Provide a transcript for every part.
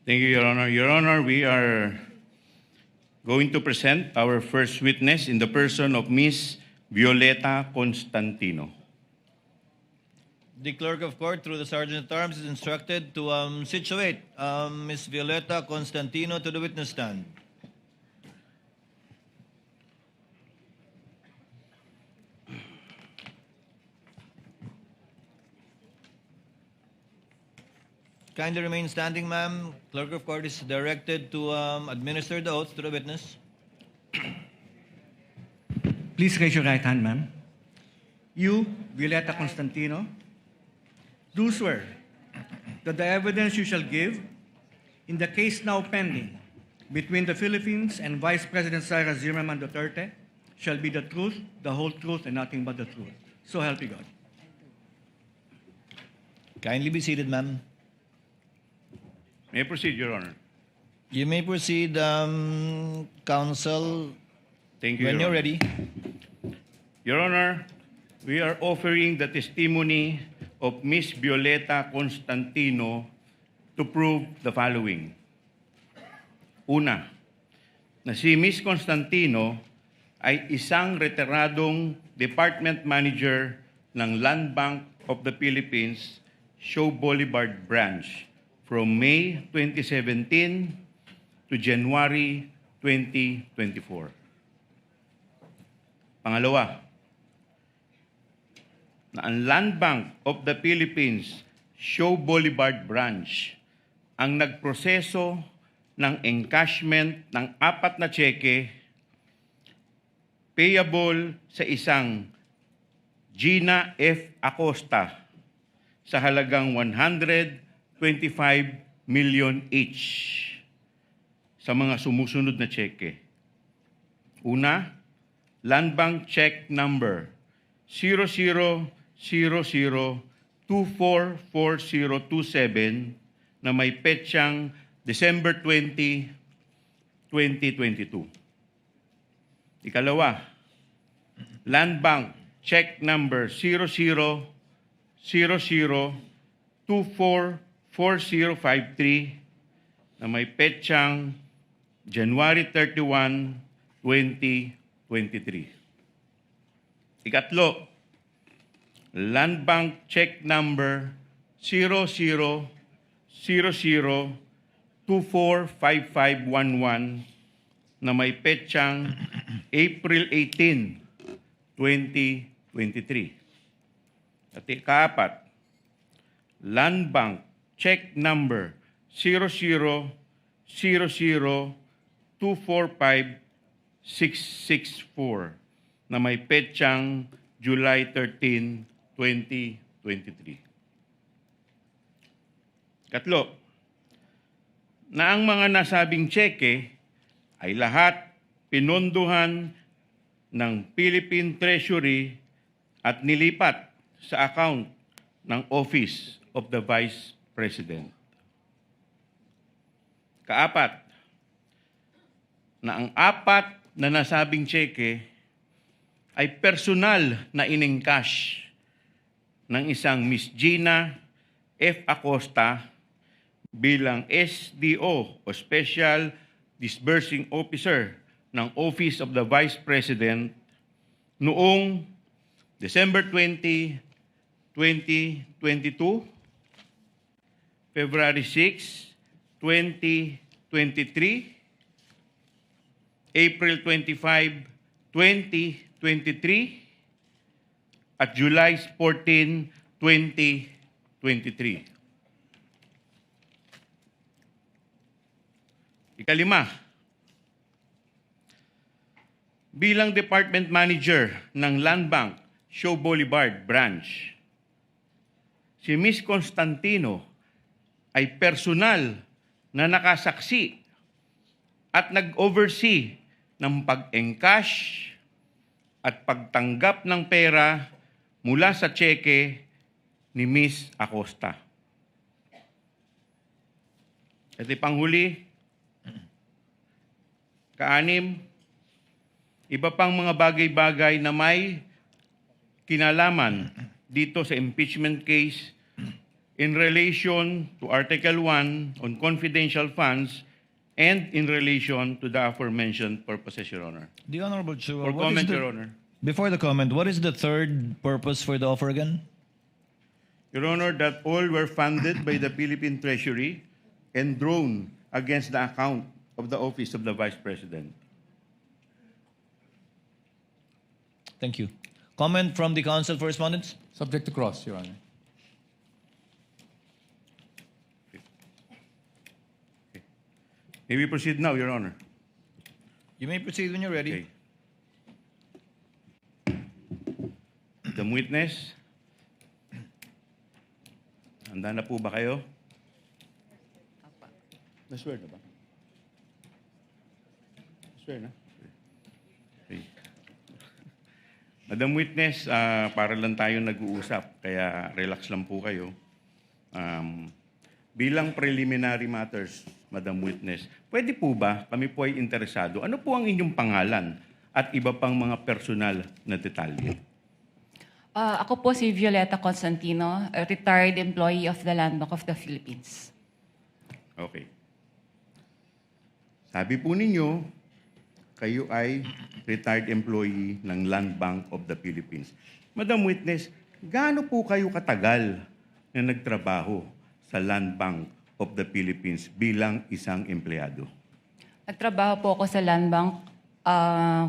Thank you, Your Honor. Your Honor, we are going to present our first witness in the person of Ms. Violeta Constantino. The clerk of court, through the sergeant at arms, is instructed to situate Ms. Violeta Constantino to the witness stand. Kindly remain standing, ma'am. Clerk of court is directed to administer the oath to the witness. Please raise your right hand, ma'am. You, Violeta Constantino, do swear that the evidence you shall give in the case now pending between the Philippines and Vice President Sara Zimmerman Duterte shall be the truth, the whole truth, and nothing but the truth. So help you God. Kindly be seated, ma'am. May I proceed, Your Honor? You may proceed, counsel, Thank you, when Your you're Honor. ready. Your Honor, we are offering the testimony of Ms. Violeta Constantino to prove the following. Una, na si Ms. Constantino ay isang retiradong department manager ng Land Bank of the Philippines, Show Boulevard Branch from May 2017 to January 2024. Pangalawa, na ang Land Bank of the Philippines, Show Boulevard Branch, ang nagproseso ng encashment ng 4 na tseke payable sa isang Gina F. Acosta sa halagang 125 million each sa mga sumusunod na tseke. Una, Land Bank Check Number 0000244027 na may petsang December 20, 2022. Ikalawa, Land Bank Check Number 0000244053 na may petsang January 31, 2023. Ikatlo, Land Bank Check Number 0000245511 na may petsang April 18, 2023. At ikaapat, Land Bank Check Number 0000245664 na may petsang July 13, 2023. Katlo, na ang mga nasabing tseke ay lahat pinondohan ng Philippine Treasury at nilipat sa account ng Office of the Vice President. Kaapat, na ang 4 na nasabing tseke ay personal na inengcash ng isang Miss Gina F. Acosta bilang SDO o Special Disbursing Officer ng Office of the Vice President noong December 20, 2022, February 6, 2023, April 25, 2023, at July 14, 2023. Ikalima, bilang Department Manager ng Land Bank, Show Boulevard Branch, si Ms. Constantino ay personal na nakasaksi at nag-oversee ng pag-encash at pagtanggap ng pera mula sa tseke ni Ms. Acosta. At ipanghuli, kaanim, iba pang mga bagay-bagay na may kinalaman dito sa impeachment case in relation to Article 1 on confidential funds and in relation to the aforementioned purposes, Your Honor. The Honorable Chua, For comment, Your Honor. Before the comment, what is the third purpose for the offer again? Your Honor, that all were funded by the Philippine Treasury and drawn against the account of the Office of the Vice President. Thank you. Comment from the Council for Respondents? Subject to cross, Your Honor. May we proceed now, Your Honor? You may proceed when you're ready. Okay. The witness, handa na po ba kayo? Na-swear na ba? Swear na? Okay. Madam Witness, para lang tayo nag-uusap, kaya relax lang po kayo. Bilang preliminary matters, Madam Witness, pwede po ba kami po ay interesado? Ano po ang inyong pangalan at iba pang mga personal na detalye? Ako po si Violeta Constantino, a retired employee of the Land Bank of the Philippines. Okay. Sabi po ninyo, kayo ay retired employee ng Land Bank of the Philippines. Madam Witness, gaano po kayo katagal na nagtrabaho sa Land Bank of the Philippines bilang isang empleyado? Nagtrabaho po ako sa Land Bank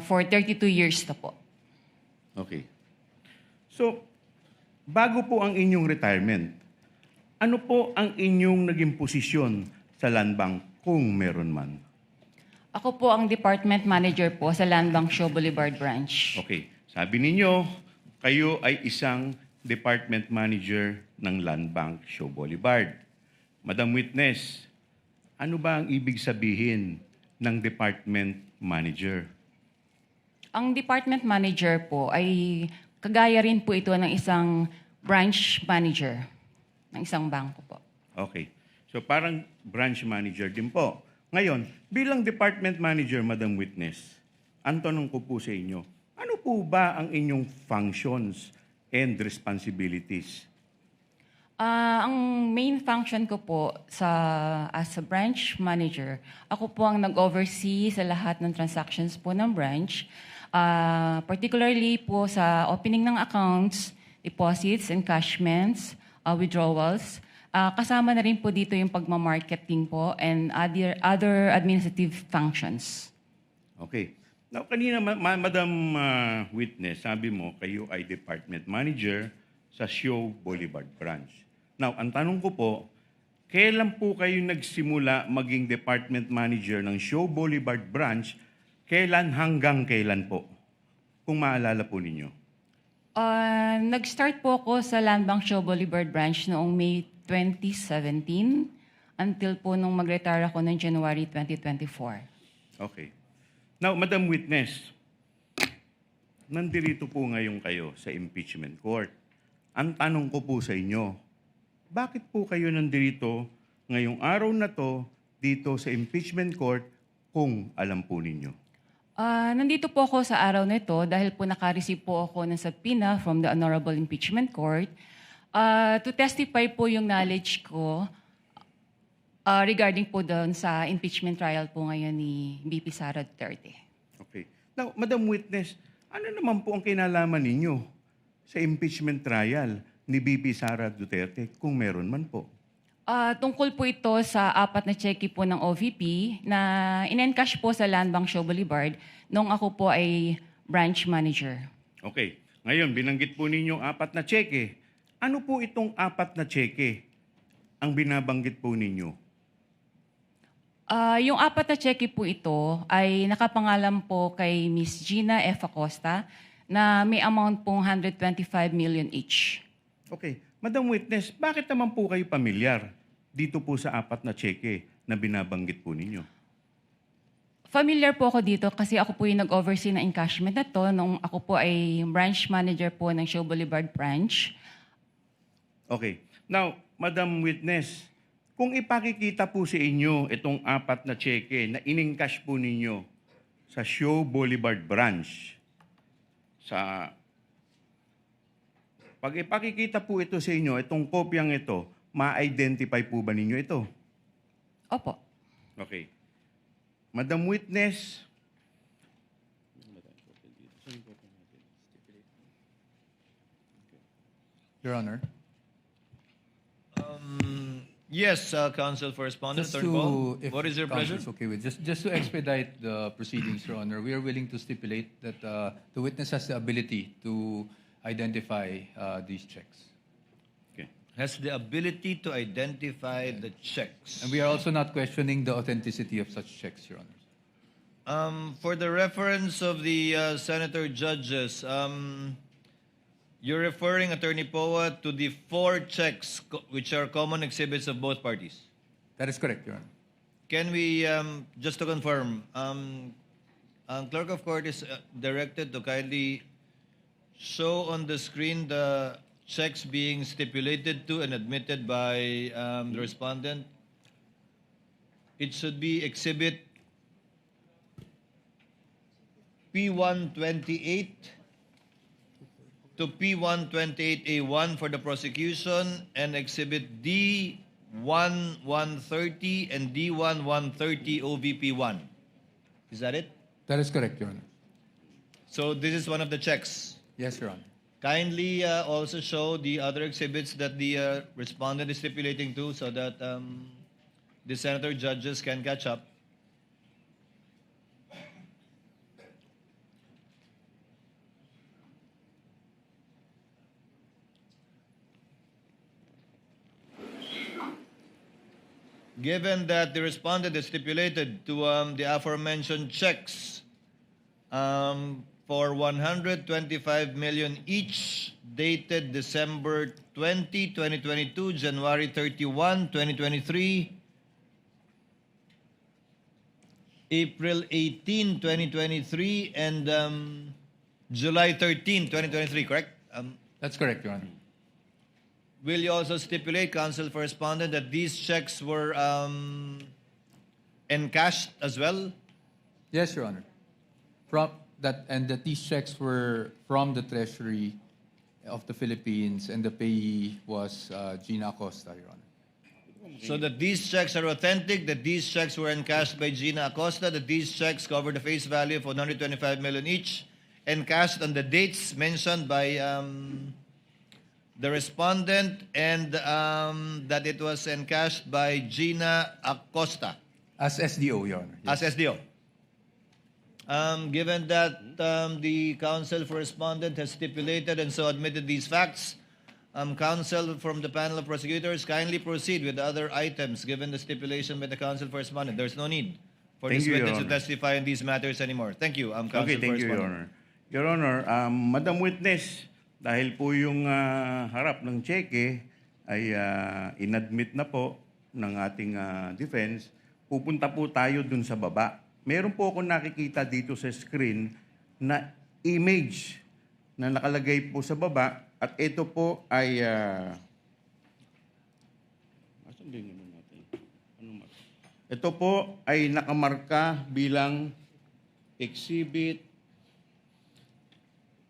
for 32 years na po. Okay. So, bago po ang inyong retirement, ano po ang inyong naging posisyon sa Land Bank kung meron man? Ako po ang department manager po sa Land Bank Show Boulevard Branch. Okay. Sabi ninyo, kayo ay isang department manager ng Land Bank Show Boulevard. Madam Witness, ano ba ang ibig sabihin ng department manager? Ang department manager po ay kagaya rin po ito ng isang branch manager ng isang bangko po. Okay. So parang branch manager din po. Ngayon, bilang department manager, Madam Witness, ang tanong ko po sa inyo, ano po ba ang inyong functions and responsibilities? Ang main function ko po as a branch manager, ako po ang nag-oversee sa lahat ng transactions po ng branch, particularly po sa opening ng accounts, deposits, encashments, withdrawals. Kasama na rin po dito yung pagmamarketing po and other administrative functions. Okay. Now, kanina, Madam Witness, sabi mo, kayo ay department manager sa Show Boulevard Branch. Now, ang tanong ko po, kailan po kayo nagsimula maging department manager ng Show Boulevard Branch? Kailan hanggang kailan po? Kung maalala po ninyo. Nag-start po ako sa Land Bank Show Boulevard Branch noong May 2017 until po nung mag-retire ako ng January 2024. Okay. Now, Madam Witness, nandito po ngayon kayo sa impeachment court. Ang tanong ko po sa inyo, bakit po kayo nandito ngayong araw na to dito sa impeachment court kung alam po ninyo? Nandito po ako sa araw na ito dahil po naka-receive po ako ng subpoena from the Honorable Impeachment Court to testify po yung knowledge ko regarding po doon sa impeachment trial po ngayon ni BP Sara Duterte. Okay. Now, Madam Witness, ano naman po ang kinalaman ninyo sa impeachment trial ni BP Sara Duterte kung meron man po? Tungkol po ito sa 4 na cheque po ng OVP na in-encash po sa Land Bank Show Boulevard nung ako po ay branch manager. Okay. Ngayon, binanggit po ninyong 4 na cheque. Ano po itong 4 na cheque ang binabanggit po ninyo? Yung 4 na cheque po ito ay nakapangalan po kay Miss Gina F. Acosta na may amount pong 125 million each. Okay. Madam Witness, bakit naman po kayo pamilyar dito po sa 4 na cheque na binabanggit po ninyo? Familiar po ako dito kasi ako po yung nag-oversee ng encashment na to nung ako po ay branch manager po ng Show Boulevard Branch. Okay. Now, Madam Witness, kung ipakikita po sa inyo itong 4 na cheque na in-encash po ninyo sa Show Boulevard Branch, pag ipakikita po ito sa inyo, itong kopyang ito, ma-identify po ba ninyo ito? Opo. Okay. Madam Witness, Your Honor. Yes, Counsel for Respondent, Just Attorney Paul. to, if What is your counsel pleasure? is okay with, just to expedite the proceedings, Your Honor, we are willing to stipulate that the witness has the ability to identify these checks. okay. Has the ability to identify the checks. And we are also not questioning the authenticity of such checks, Your Honor. For the reference of the senator judges, you're referring, Attorney Poa, to the 4 checks which are common exhibits of both parties. That is correct, Your Honor. Can we, just to confirm, Clerk of Court is directed to kindly show on the screen the checks being stipulated to and admitted by the respondent. It should be exhibit P128 to P128A1 for the prosecution and exhibit D1130 and D1130 OVP1. Is that it? That is correct, Your Honor. So this is one of the checks. Yes, Your Honor. Kindly also show the other exhibits that the respondent is stipulating to so that the senator judges can catch up. Given that the respondent is stipulated to the aforementioned checks for 125 million each, dated December 20, 2022, January 31, 2023, April 18, 2023, and July 13, 2023, correct? That's correct, Your Honor. Will you also stipulate, Counsel for Respondent, that these checks were encashed as well? Yes, Your Honor. And that these checks were from the Treasury of the Philippines, and the payee was Gina Acosta, Your Honor. So that these checks are authentic, that these checks were encashed by Gina Acosta, that these checks cover the face value of 125 million each, encashed on the dates mentioned by the respondent, and that it was encashed by Gina Acosta As SDO, Your Honor. Yes. as SDO. Given that the counsel for respondent has stipulated and so admitted these facts, counsel from the panel of prosecutors, kindly proceed with the other items given the stipulation by the counsel for respondent. There's no need for Thank this you, Your witness to Honor. testify in these matters anymore. Thank you, counsel Okay, for thank you, Your respondent. Honor. Your Honor, Madam Witness, dahil po yung harap ng cheque ay inadmit na po ng ating defense, pupunta po tayo dun sa baba. Meron po akong nakikita dito sa screen na image na nakalagay po sa baba at ito po ay asan ba yung ano natin? Ito po ay nakamarka bilang exhibit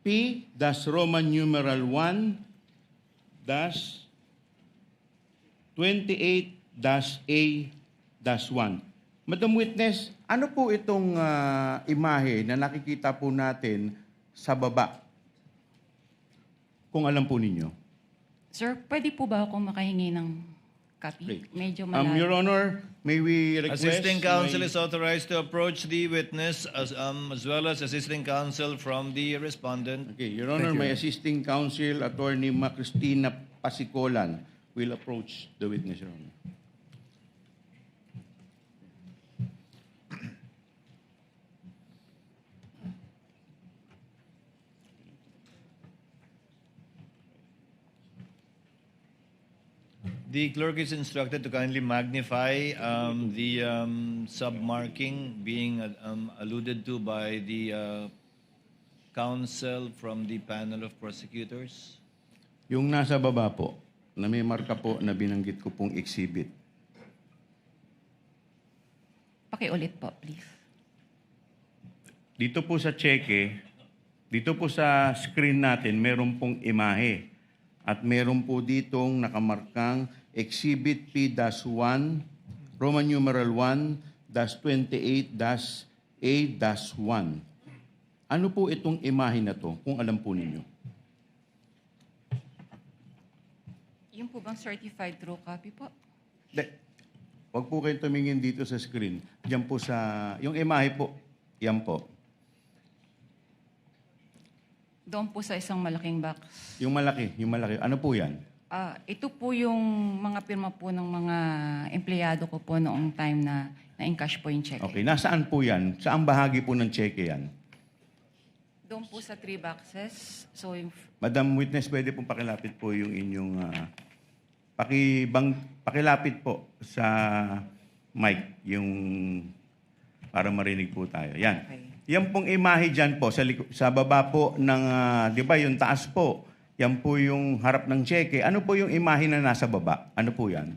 P-Roman numeral 1-28-A-1. Madam Witness, ano po itong imahe na nakikita po natin sa baba? Kung alam po ninyo. Sir, pwede po ba akong makahingi ng copy? Okay. Medyo Your malayo. Honor, may we request... Assisting counsel may- is authorized to approach the witness as well as assisting counsel from the respondent. Okay, Your Honor, Thank you. may assisting counsel, Attorney Cristina Pasicolan, will approach the witness, Your Honor. The clerk is instructed to kindly magnify the submarking being alluded to by the counsel from the panel of prosecutors. Yung nasa baba po, na may marka po na binanggit ko pong exhibit. Pakiulit po, please. Dito po sa cheque, dito po sa screen natin, meron pong imahe. At meron po ditong nakamarkang Exhibit P-1, Roman numeral 1-28-A-1. Ano po itong imahe na to, kung alam po ninyo? Yung po bang certified true copy po? Huwag po kayong tumingin dito sa screen. Diyan po sa, yung imahe po, yan po. Doon po sa isang malaking box. Yung malaki. Ano po yan? Ito po yung mga pirma po ng mga empleyado ko po noong time na na-encash po yung check. Okay, nasaan po yan? Saan bahagi po ng cheque yan? Doon po sa 3 boxes. So, yung, Madam Witness, pwede pong pakilapit po yung inyong... pakilapit po sa mic, yung para marinig po tayo. Yan. Okay. Yan pong imahe dyan po, sa baba po ng, di ba, yung taas po, yan po yung harap ng cheque. Ano po yung imahe na nasa baba? Ano po yan?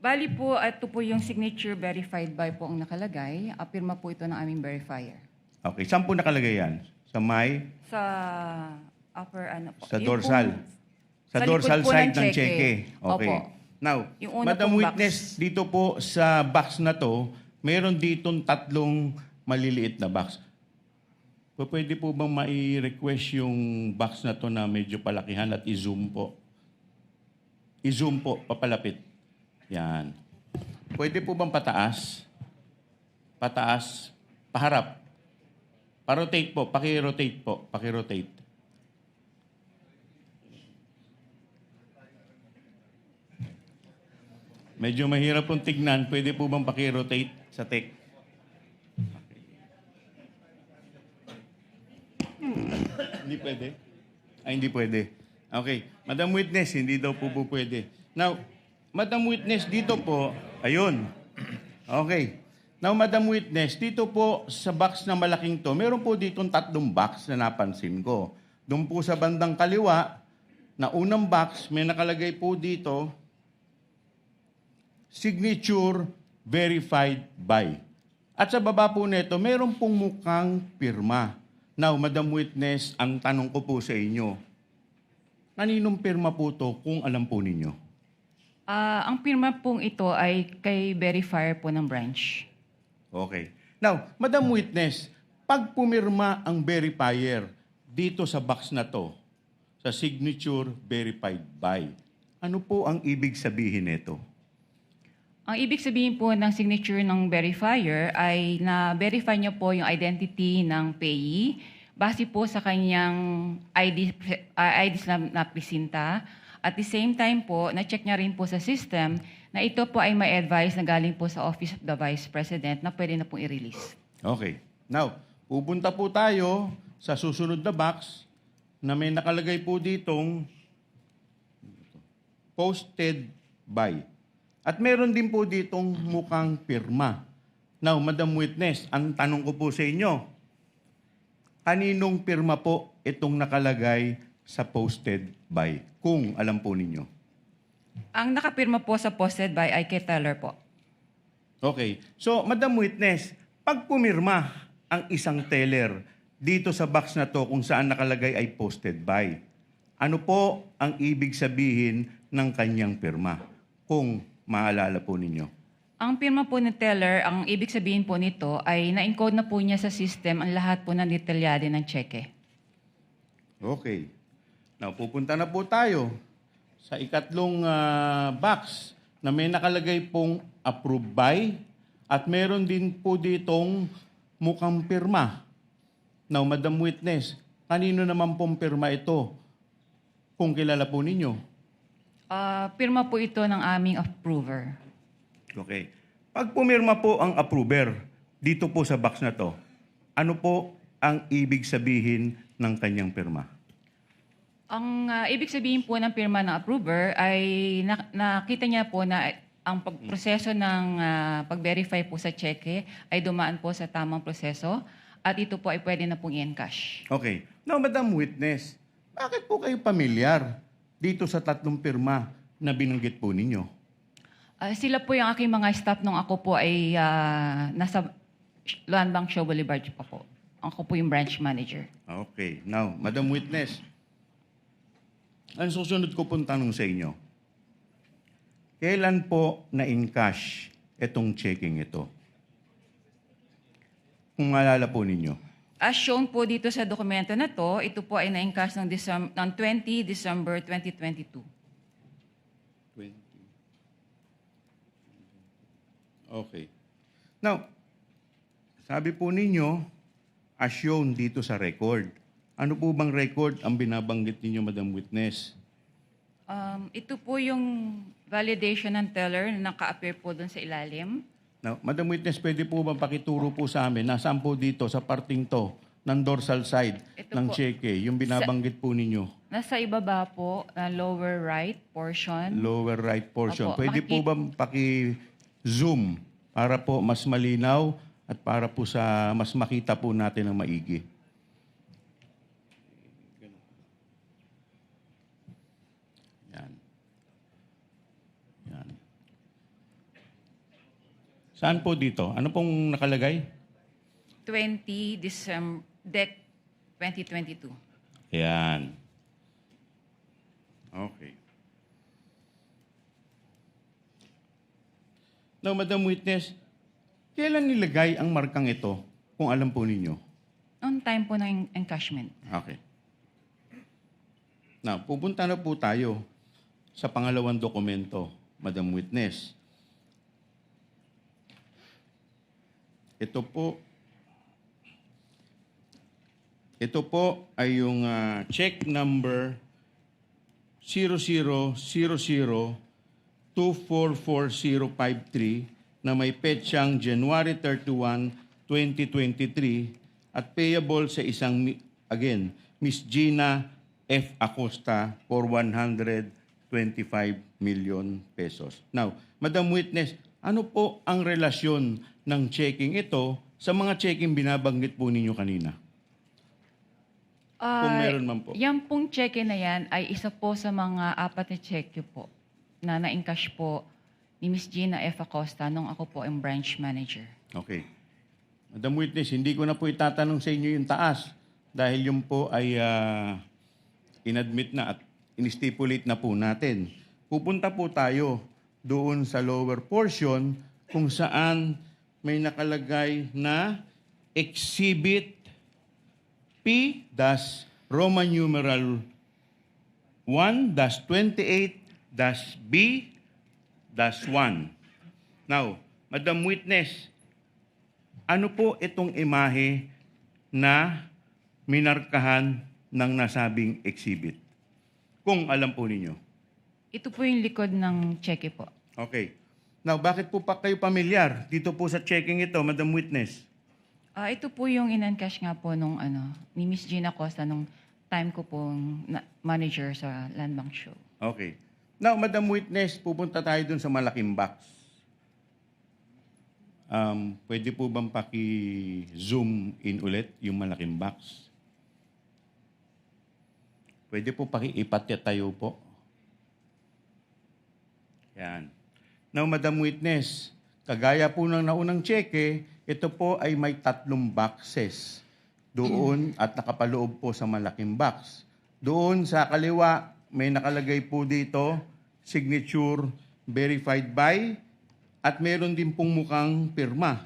bali po, ito po yung signature verified by po ang nakalagay. Pirma po ito ng aming verifier. Okay, saan po nakalagay yan? Sa may? Sa upper ano po. Sa Yung dorsal? pong- Sa likod dorsal po side ng ng cheque. Okay. Opo. Now, Yung una Madam pong Witness, dito po sa box na to, meron ditong 3 maliliit na box. Pwede po bang mai-request yung box na to na medyo palakihan at i-zoom po? I-zoom po, papalapit. Yan. Pwede po bang pataas? Pataas, paharap. Pa-rotate po, paki-rotate po, paki-rotate. Medyo mahirap pong tignan. Pwede po bang paki-rotate sa tech? Hindi pwede? Ay, hindi pwede. Okay. Madam Witness, hindi daw po pwede. Now, Madam Witness, dito po, ayun. Okay. Now, Madam Witness, dito po sa box na malaking to, meron po ditong 3 box na napansin ko. Doon po sa bandang kaliwa, na unang box, may nakalagay po dito, signature verified by. At sa baba po nito, meron pong mukhang pirma. Now, Madam Witness, ang tanong ko po sa inyo, kaninong pirma po to kung alam po ninyo? Ang pirma pong ito ay kay verifier po ng branch. Okay. Now, Madam Witness, pag pumirma ang verifier dito sa box na to, sa signature verified by, ano po ang ibig sabihin nito? Ang ibig sabihin po ng signature ng verifier ay na-verify niya po yung identity ng payee base po sa kanyang IDs na presinta. At the same time po, na-check niya rin po sa system na ito po ay may advice na galing po sa Office of the Vice President na pwede na pong i-release. Okay. Now, pupunta po tayo sa susunod na box na may nakalagay po ditong posted by. At meron din po ditong mukhang pirma. Now, Madam Witness, ang tanong ko po sa inyo, kaninong pirma po itong nakalagay sa posted by? Kung alam po ninyo. Ang nakapirma po sa posted by ay kay Teller po. Okay. So, Madam Witness, pag pumirma ang isang teller dito sa box na to kung saan nakalagay ay posted by, ano po ang ibig sabihin ng kanyang pirma? Kung maalala po ninyo. Ang pirma po ni Teller, ang ibig sabihin po nito ay na-encode na po niya sa system ang lahat po ng detalyado ng cheque. Okay. Now, pupunta na po tayo sa ikatlong box na may nakalagay pong approve by at meron din po ditong mukhang pirma. Now, Madam Witness, kanino naman pong pirma ito? Kung kilala po ninyo. Pirma po ito ng aming approver. Okay. Pag pumirma po ang approver dito po sa box na to, ano po ang ibig sabihin ng kanyang pirma? Ang ibig sabihin po ng pirma ng approver ay nakita niya po na ang proseso ng pag-verify po sa cheque ay dumaan po sa tamang proseso at ito po ay pwede na pong i-encash. Okay. Now, Madam Witness, bakit po kayo pamilyar dito sa 3 pirma na binanggit po ninyo? Sila po yung aking mga staff nung ako po ay nasa Luan Bank Show Boulevard pa po. Ako po yung branch manager. Okay. Now, Madam Witness, ang susunod ko pong tanong sa inyo. kailan po na-encash itong checking ito? Kung maalala po ninyo. As shown po dito sa dokumento na to, ito po ay na-encash ng 20 December 2022. Okay. Now, sabi po ninyo, as shown dito sa record. Ano po bang record ang binabanggit ninyo, Madam Witness? Ito po yung validation ng teller na naka-appear po doon sa ilalim. Now, Madam Witness, pwede po bang pakituro po sa amin, nasaan po dito sa parting to ng dorsal side Ito ng po. cheque, yung binabanggit po ninyo? Nasa ibaba po, lower right portion. Lower right portion. Opo, Pwede po bang paki-zoom para po mas malinaw at para po sa mas makita po natin ng maigi? Yan. Yan. Saan po dito? Ano pong nakalagay? 20 December, DEC 2022. Yan. Okay. Now, Madam Witness, kailan nilagay ang markang ito, kung alam po ninyo? On time po ng encashment. Okay. Now, pupunta na po tayo sa pangalawang dokumento, Madam Witness. Ito po ay yung check number 0000244053 na may petsang January 31, 2023 at payable sa again, Miss Gina F. Acosta for 125 million pesos. Now, Madam Witness, ano po ang relasyon ng checking ito sa mga checking binabanggit po ninyo kanina? Kung meron man po. Yan pong cheque na yan ay isa po sa mga apat na cheque po na na-encash po ni Miss Gina F. Acosta nung ako po ang branch manager. Okay. Madam Witness, hindi ko na po itatanong sa inyo yung taas dahil yung po ay inadmit na at instipulate na po natin. Pupunta po tayo doon sa lower portion kung saan may nakalagay na Exhibit P-Roman numeral 1-28-B-1. Now, Madam Witness, ano po itong imahe na minarkahan ng nasabing exhibit? Kung alam po ninyo. Ito po yung likod ng cheque po. Okay. Now, bakit po pa kayo pamilyar dito po sa checking ito, Madam Witness? Ito po yung in-encash nga po nung ni Miss Gina Acosta nung time ko pong manager sa Land Bank Show. Okay. Now, Madam Witness, pupunta tayo dun sa malaking box. Pwede po bang paki-zoom in ulit yung malaking box? Pwede po paki-ipatya-tayo po. Yan. Now, Madam Witness, kagaya po ng naunang cheque, ito po ay may 3 boxes doon at nakapaloob po sa malaking box. Doon sa kaliwa, may nakalagay po dito, signature verified by, at meron din pong mukhang pirma.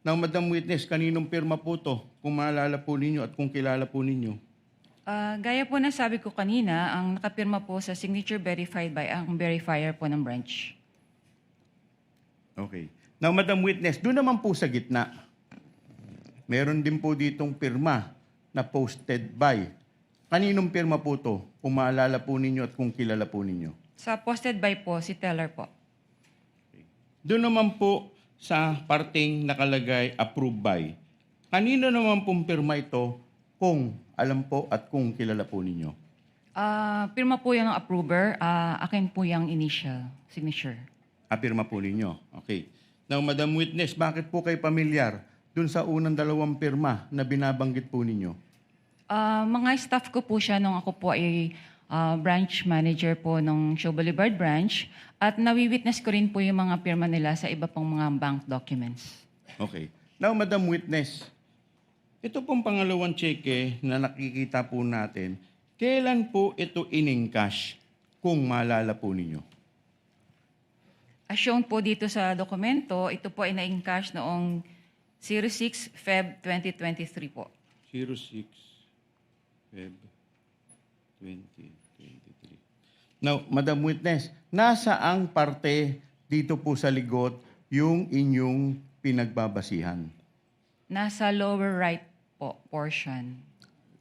Now, Madam Witness, kaninong pirma po to? Kung maalala po ninyo at kung kilala po ninyo. Gaya po na sabi ko kanina, ang nakapirma po sa signature verified by ang verifier po ng branch. Okay. Now, Madam Witness, doon naman po sa gitna, meron din po ditong pirma na posted by. Kaninong pirma po to? Kung maalala po ninyo at kung kilala po ninyo. Sa posted by po, si teller po. Doon naman po sa parting nakalagay approved by. Kanino naman pong pirma ito kung alam po at kung kilala po ninyo? Pirma po yan ng approver. Akin po yung initial signature. Pirma po ninyo. Okay. Now, Madam Witness, bakit po kayo pamilyar dun sa unang 2 pirma na binabanggit po ninyo? Mga staff ko po siya nung ako po ay branch manager po ng Show Boulevard branch at nawi-witness ko rin po yung mga pirma nila sa iba pang mga bank documents. Okay. Now, Madam Witness, ito pong pangalawang cheque na nakikita po natin, kailan po ito in-encash kung maalala po ninyo? As shown po dito sa dokumento, ito po ay na-encash noong 06 Feb 2023 po. 06 Feb 2023. Now, Madam Witness, nasa ang parte dito po sa ligot yung inyong pinagbabasihan? Nasa lower right po portion.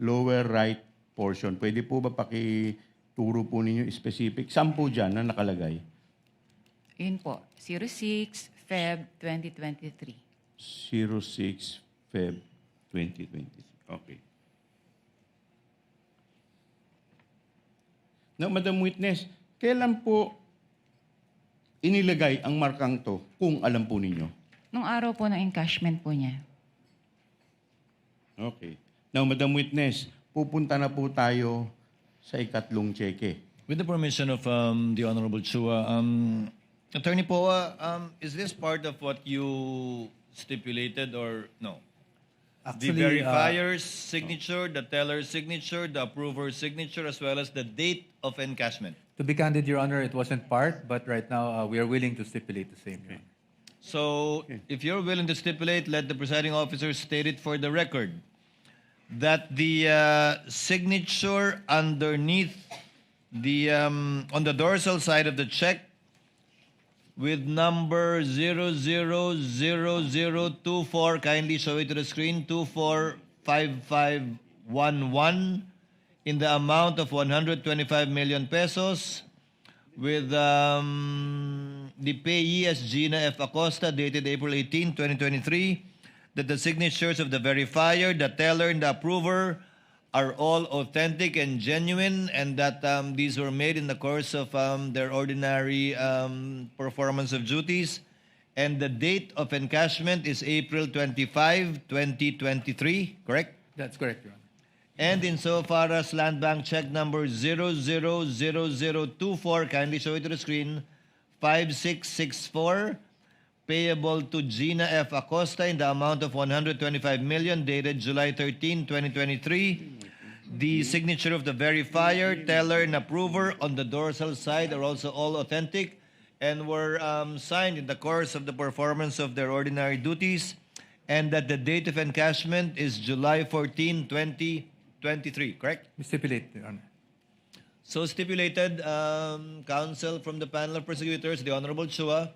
Lower right portion. Pwede po ba pakituro po ninyo specific? Saan po dyan na nakalagay? Yun po, 06 Feb 2023. 06 Feb 2023. Okay. Now, Madam Witness, kailan po inilagay ang markang to kung alam po ninyo? Nung araw po ng encashment po niya. Okay. Now, Madam Witness, pupunta na po tayo sa ikatlong cheque. With the permission of the Honorable Chua, Attorney Poa, is this part of what you stipulated or no? The verifier's signature, the teller's signature, the approver's signature, as well as the date of encashment. To be candid, Your Honor, it wasn't part, but right now we are willing to stipulate the same, Your Honor. So, if you're willing to stipulate, let the presiding officer state it for the record that the signature underneath the on the dorsal side of the check with number 000024, kindly show it to the screen, 245511 in the amount of 125 million pesos with the payee as Gina F. Acosta, dated April 18, 2023, that the signatures of the verifier, the teller, and the approver are all authentic and genuine, and that these were made in the course of their ordinary performance of duties. And the date of encashment is April 25, 2023, correct? That's correct, Your Honor. And insofar as Land Bank check number 000024, kindly show it to the screen, 5664, payable to Gina F. Acosta in the amount of 125 million, dated July 13, 2023. The signature of the verifier, teller, and approver on the dorsal side are also all authentic and were signed in the course of the performance of their ordinary duties, and that the date of encashment is July 14, 2023, correct? We stipulate, Your Honor. So stipulated, counsel from the panel of prosecutors, the Honorable Chua.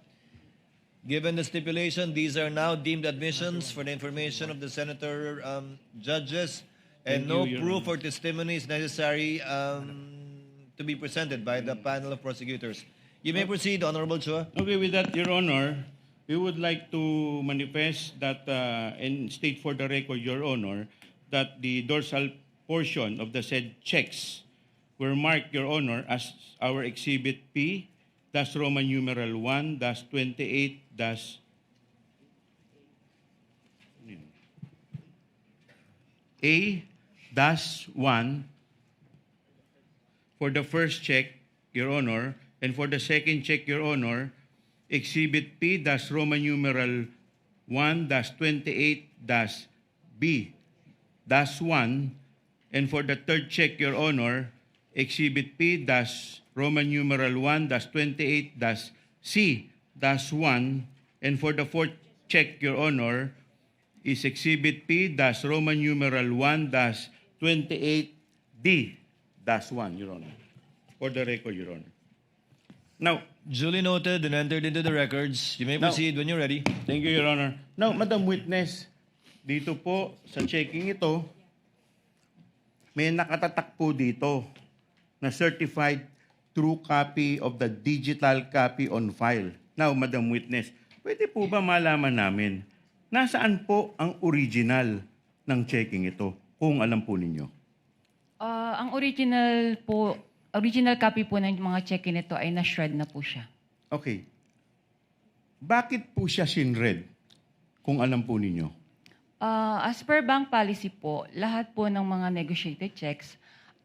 Given the stipulation, these are now deemed admissions for the information of the senator judges, and no proof or testimony is necessary to be presented by the panel of prosecutors. You may proceed, Honorable Chua. Okay, with that, Your Honor, we would like to manifest that and state for the record, Your Honor, that the dorsal portion of the said checks were marked, Your Honor, as our Exhibit P, dash Roman numeral 1, dash 28, dash A, dash 1 for the first check, Your Honor, and for the second check, Your Honor, Exhibit P, dash Roman numeral 1, dash 28, dash B, dash 1, and for the third check, Your Honor, Exhibit P, dash Roman numeral 1, dash 28, dash C, dash 1, and for the fourth check, Your Honor, is Exhibit P, dash Roman numeral 1, dash 28D, dash 1, Your Honor. For the record, Your Honor. Now, Duly noted and entered into the records. You may Now- proceed when you're ready. thank you, Your Honor. Now, Madam Witness, dito po sa checking ito, may nakatatak po dito na certified true copy of the digital copy on file. Now, Madam Witness, pwede po ba malaman namin nasaan po ang original ng checking ito kung alam po ninyo? Ang original copy po ng mga check-in nito ay na-shred na po siya. Okay. Bakit po siya sinred kung alam po ninyo? As per bank policy po, lahat po ng mga negotiated checks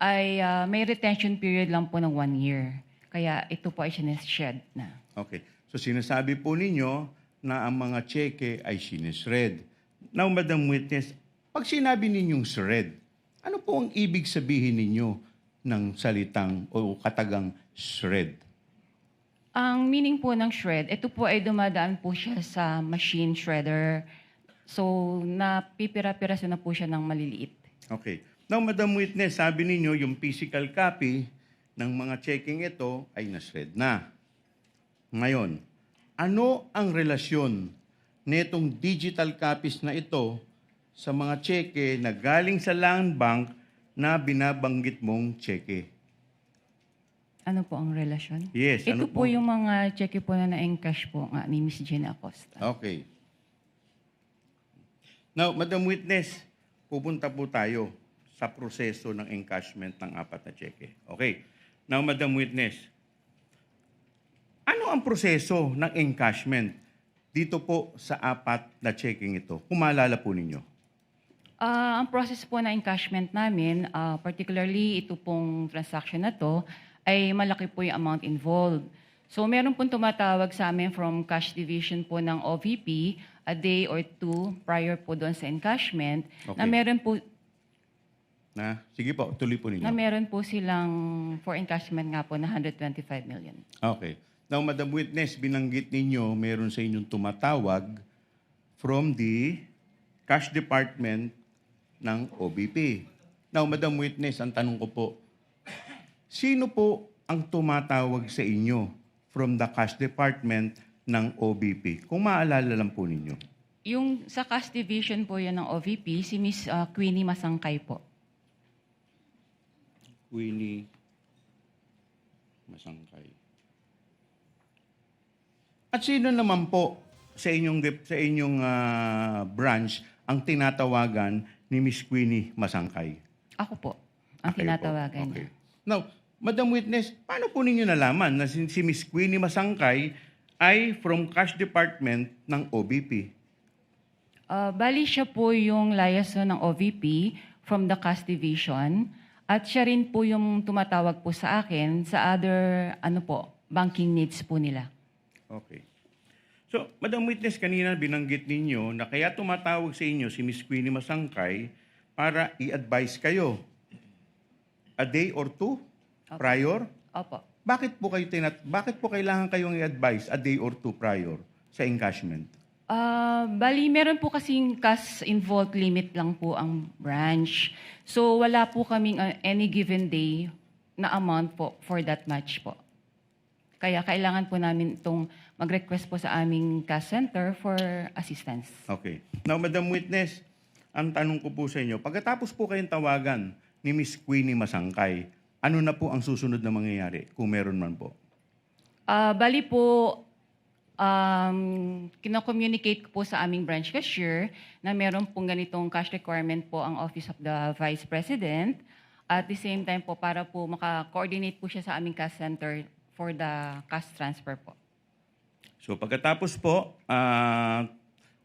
ay may retention period lang po ng 1 year. Kaya ito po ay sineshed na. Okay. So sinasabi po ninyo na ang mga cheque ay sinisred. Now, Madam Witness, pag sinabi ninyong shred, ano po ang ibig sabihin ninyo ng salitang o katagang shred? Ang meaning po ng shred, ito po ay dumadaan po siya sa machine shredder. So, napipira-piraso na po siya ng maliliit. Okay. Now, Madam Witness, sabi ninyo yung physical copy ng mga checking ito ay na-shred na. Ngayon, ano ang relasyon netong digital copies na ito sa mga cheque na galing sa land bank na binabanggit mong cheque? Ano po ang relasyon? Yes, Ito ano po po? yung mga cheque po na na-encash po nga ni Miss Gina Acosta. Okay. Now, Madam Witness, pupunta po tayo sa proseso ng encashment ng 4 na cheque. Okay. Now, Madam Witness, ano ang proseso ng encashment dito po sa 4 na checking ito? Kung maalala po ninyo. Ang process po na encashment namin, particularly ito pong transaction na to, ay malaki po yung amount involved. So meron pong tumatawag sa amin from cash division po ng OVP a day or two prior po doon sa encashment na Okay. Sige po, tuloy po ninyo. meron po silang for encashment nga po na 125 million. Okay. Now, Madam Witness, binanggit ninyo meron sa inyong tumatawag from the cash department ng OBP. Now, Madam Witness, ang tanong ko po, sino po ang tumatawag sa inyo from the cash department ng OBP? Kung maalala lang po ninyo. Yung sa cash division po yan ng OVP, si Miss Queenie Masangkay po. Queenie Masangkay. At sino naman po sa inyong branch ang tinatawagan ni Miss Queenie Masangkay? Ako po, ang Kayo po. tinatawagan Okay. niya. Now, Madam Witness, paano po ninyo nalaman na si Miss Queenie Masangkay ay from cash department ng OBP? Bali siya po yung liaison ng OVP from the cash division at siya rin po yung tumatawag po sa akin sa other banking needs po nila. Okay. So, Madam Witness, kanina binanggit ninyo na kaya tumatawag sa inyo si Miss Queenie Masangkay para i-advise kayo a day or two prior. Opo. Bakit po kailangan kayong i-advise a day or two prior sa encashment? Bali, meron po kasing cash involved limit lang po ang branch. So, wala po kaming any given day na amount po for that match po. Kaya kailangan po namin itong mag-request po sa aming cash center for assistance. Okay. Now, Madam Witness, ang tanong ko po sa inyo, pagkatapos po kayong tawagan ni Miss Queenie Masangkay, ano na po ang susunod na mangyayari kung meron man po? Bali po, kino-communicate ko po sa aming branch cashier na meron pong ganitong cash requirement po ang Office of the Vice President. At the same time po, para po maka-coordinate po siya sa aming cash center for the cash transfer po. So pagkatapos po,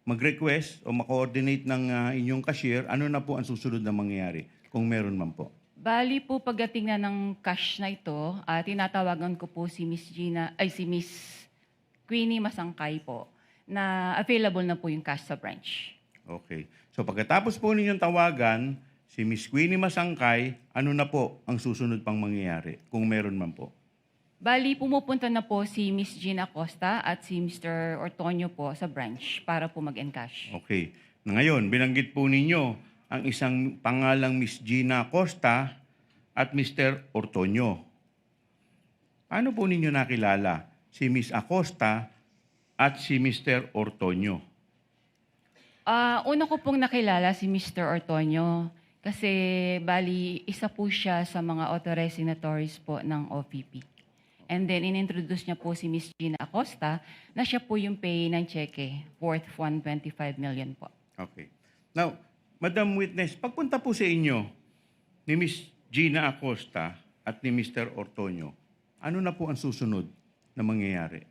mag-request o ma-coordinate ng inyong cashier, ano na po ang susunod na mangyayari kung meron man po? Bali po pagdating na ng cash na ito, tinatawagan ko po si Miss Queenie Masangkay po na available na po yung cash sa branch. Okay. So pagkatapos po ninyong tawagan, si Miss Queenie Masangkay, ano na po ang susunod pang mangyayari kung meron man po? Bali, pumupunta na po si Miss Gina Acosta at si Mr. Ortonio po sa branch para po mag-encash. Okay. Na ngayon, binanggit po ninyo ang isang pangalang Miss Gina Acosta at Mr. Ortonio. Paano po ninyo nakilala si Miss Acosta at si Mr. Ortonio? Una ko pong nakilala si Mr. Ortonio kasi bali, isa po siya sa mga authorized signatories po ng OVP. And then, inintroduce niya po si Miss Gina Acosta na siya po yung pay ng cheque worth 125 million po. Okay. Now, Madam Witness, pagpunta po sa inyo ni Miss Gina Acosta at ni Mr. Ortonio, ano na po ang susunod na mangyayari?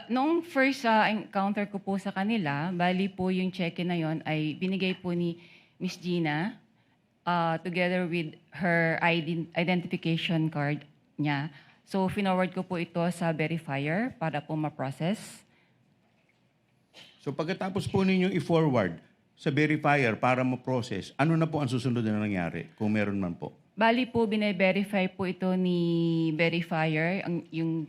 Noong first encounter ko po sa kanila, bali po yung cheque na yon ay binigay po ni Miss Gina together with her identification card niya. So, finorward ko po ito sa verifier para po ma-process. So pagkatapos po ninyong i-forward sa verifier para ma-process, ano na po ang susunod na nangyari kung meron man po? Bali po, bine-verify po ito ni verifier, yung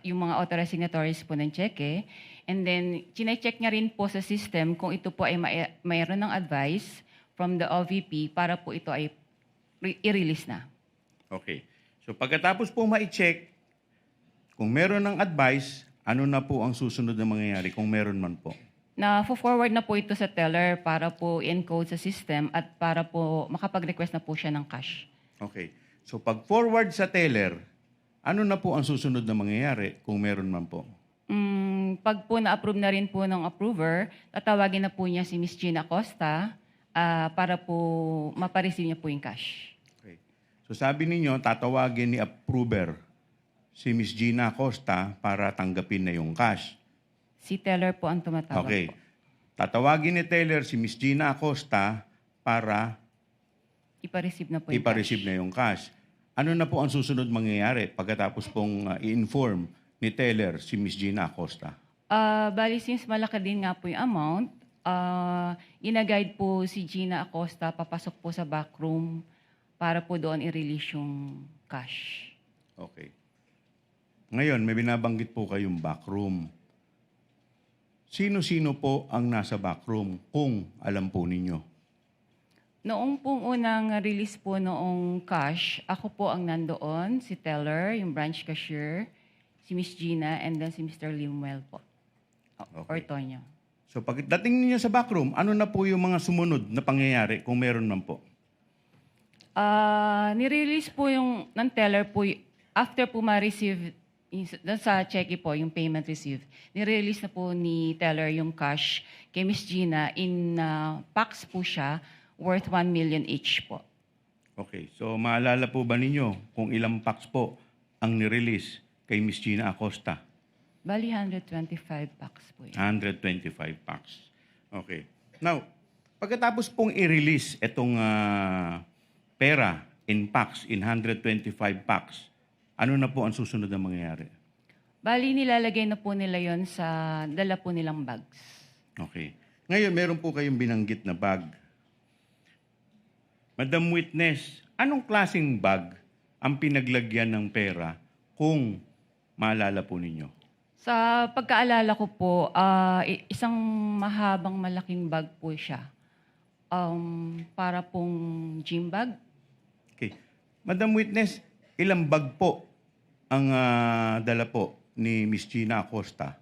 mga authorized signatories po ng cheque. And then, chinecheck niya rin po sa system kung ito po ay mayroon ng advice from the OVP para po ito ay i-release na. Okay. So pagkatapos po ma-check, kung meron ng advice, ano na po ang susunod na mangyayari kung meron man po? Na-forward na po ito sa teller para po encode sa system at para po makapag-request na po siya ng cash. Okay. So pag forward sa teller, ano na po ang susunod na mangyayari kung meron man po? Pag po na-approve na rin po ng approver, tatawagin na po niya si Ms. Gina Acosta para po mapareceive niya po yung cash. Okay. So sabi ninyo, tatawagin ni approver si Ms. Gina Acosta para tanggapin na yung cash. Si teller po ang tumatawag Okay. po. Tatawagin ni teller si Ms. Gina Acosta para Ipa-receive na po yung ipa-receive cash. na yung cash. Ano na po ang susunod mangyayari pagkatapos pong i-inform ni teller si Ms. Gina Acosta? Bali, since malaki din nga po yung amount, ina-guide po si Gina Acosta papasok po sa backroom para po doon i-release yung cash. Okay. Ngayon, may binabanggit po kayong backroom. Sino-sino po ang nasa backroom kung alam po ninyo? Noong pong unang release po noong cash, ako po ang nandoon, si teller, yung branch cashier, si Miss Gina, and then si Mr. Limuel po. Okay. Ortonio. So pagdating ninyo sa backroom, ano na po yung mga sumunod na pangyayari kung meron man po? Nirelease po yung ng teller po, after po ma-receive, doon sa cheque po, yung payment received, nirelease na po ni teller yung cash kay Miss Gina in packs po siya, worth 1 million each po. Okay. So maalala po ba ninyo kung ilang packs po ang nirelease kay Ms. Gina Acosta? Bali, 125 packs po yun. 125 packs. Okay. Now, pagkatapos pong i-release itong pera in packs, in 125 packs, ano na po ang susunod na mangyayari? Bali, nilalagay na po nila yon sa dala po nilang bags. Okay. Ngayon, meron po kayong binanggit na bag. Madam Witness, anong klaseng bag ang pinaglagyan ng pera kung maalala po ninyo? Sa pagkaalala ko po, isang mahabang malaking bag po siya. Para pong gym bag. Okay. Madam Witness, ilang bag po ang dala po ni Ms. Gina Acosta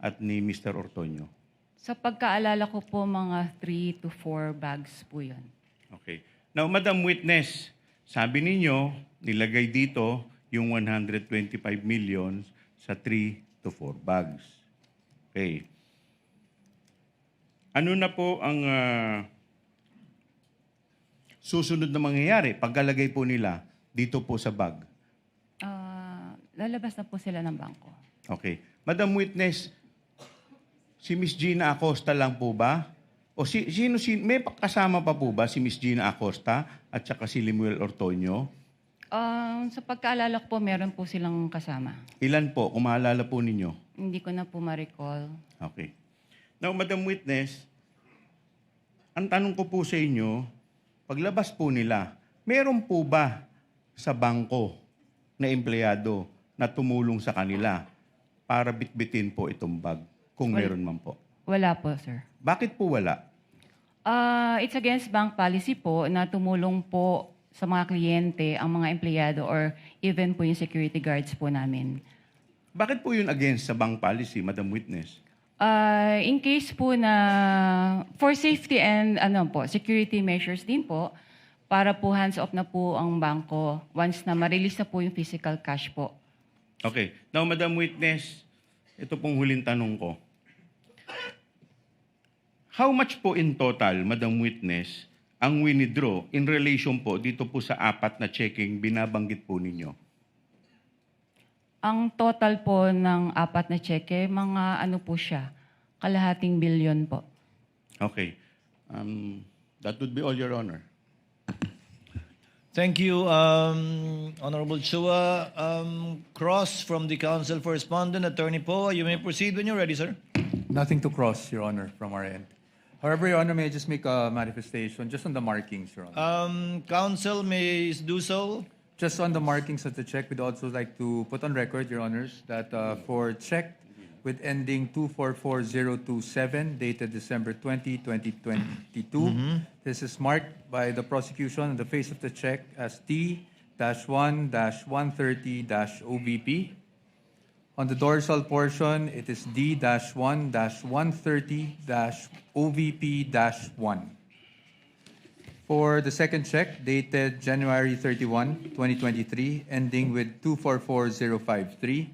at ni Mr. Ortonio? Sa pagkaalala ko po, mga 3 to 4 bags po yun. Okay. Now, Madam Witness, sabi ninyo, nilagay dito yung 125 million sa 3 to 4 bags. Okay. Ano na po ang susunod na mangyayari pagkalagay po nila dito po sa bag? Lalabas na po sila ng bangko. Okay. Madam Witness, si Miss Gina Acosta lang po ba? O sino, may kasama pa po ba si Miss Gina Acosta at saka si Limuel Ortonio? Sa pagkaalala ko po, meron po silang kasama. Ilan po, kung maalala po ninyo? Hindi ko na po ma-recall. Okay. Now, Madam Witness, ang tanong ko po sa inyo, paglabas po nila, meron po ba sa bangko na empleyado na tumulong sa kanila para bitbitin po itong bag, kung meron man po? Wala po, sir. Bakit po wala? It's against bank policy po na tumulong po sa mga kliyente, ang mga empleyado, or even po yung security guards po namin. Bakit po yun against sa bank policy, Madam Witness? In case po na for safety and security measures din po, para po hands-off na po ang bangko once na ma-release na po yung physical cash po. Okay. Now, Madam Witness, ito pong huling tanong ko. How much po in total, Madam Witness, ang winidraw in relation po dito po sa 4 na checking binabanggit po ninyo? Ang total po ng 4 na cheque, mga po siya, kalahating bilyon po. Okay. That would be all, Your Honor. Thank you, Honorable Chua. Cross from the Council for Respondent, Attorney Poe. You may proceed when you're ready, sir. Nothing to cross, Your Honor, from our end. However, Your Honor, may I just make a manifestation just on the markings, Your Honor? Counsel may do so. Just on the markings of the check, we'd also like to put on record, Your Honors, that for check with ending 244027, dated December 20, 2022, this is marked by the prosecution on the face of the check as T-1-130-OVP. On the dorsal portion, it is D-1-130-OVP-1. For the second check, dated January 31, 2023, ending with 244053.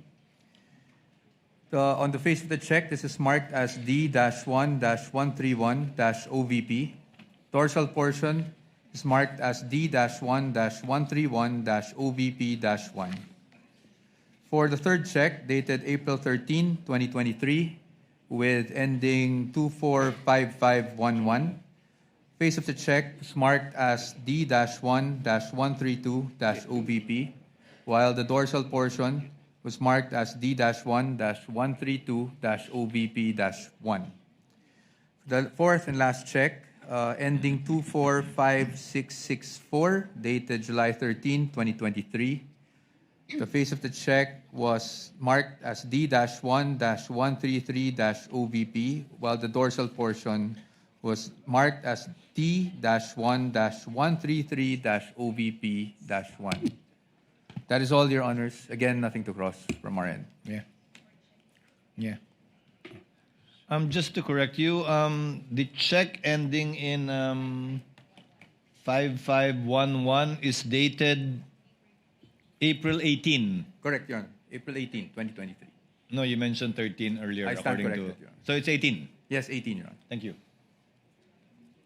On the face of the check, this is marked as D-1-131-OVP. Dorsal portion is marked as D-1-131-OVP-1. For the third check, dated April 13, 2023, with ending 245511, face of the check is marked as D-1-132-OVP, while the dorsal portion was marked as D-1-132-OVP-1. The fourth and last check, ending 245664, dated July 13, 2023. The face of the check was marked as D-1-133-OVP, while the dorsal portion was marked as T-1-133-OVP-1. That is all, Your Honors. Again, nothing to cross from our end. Yeah. Just to correct you, the check ending in 5511 is dated April 18. Correct, Your Honor. April 18, 2023. No, you mentioned 13 earlier. I stand according corrected, to. Your Honor. So it's 18. Yes, 18, Your Honor. Thank you.